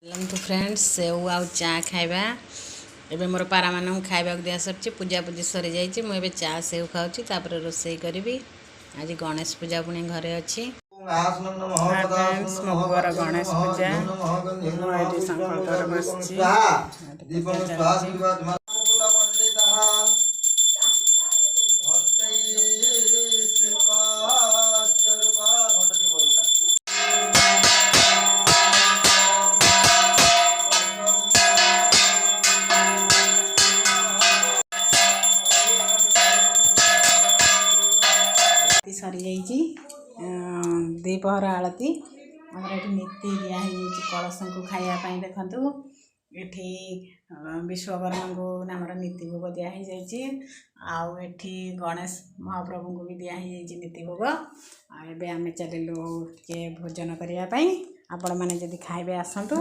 चलतु friends save आ चा खाइबा एबे मोर पारा मान खाइबा दिया सर पूजा पूजी सरी जाइए मुझे चा सेव खाऊँ रोसे करी आज गणेश पूजा पुणी घरे अच्छी फ्रेंड्स मो पुअर गणेश पूजा मुझे संकल्प बस सरी जाइए द्विपहर आलती आमर ये नीति दिखाई कलश को खायापी देखु ये विश्वकर्मा को आमर नीति भोग दिखाई जाइए आठी गणेश महाप्रभु को भी दिखाई नीति भोग आम चलू टे भोजन करने आपण मैंने जदि खाइबे आसतु।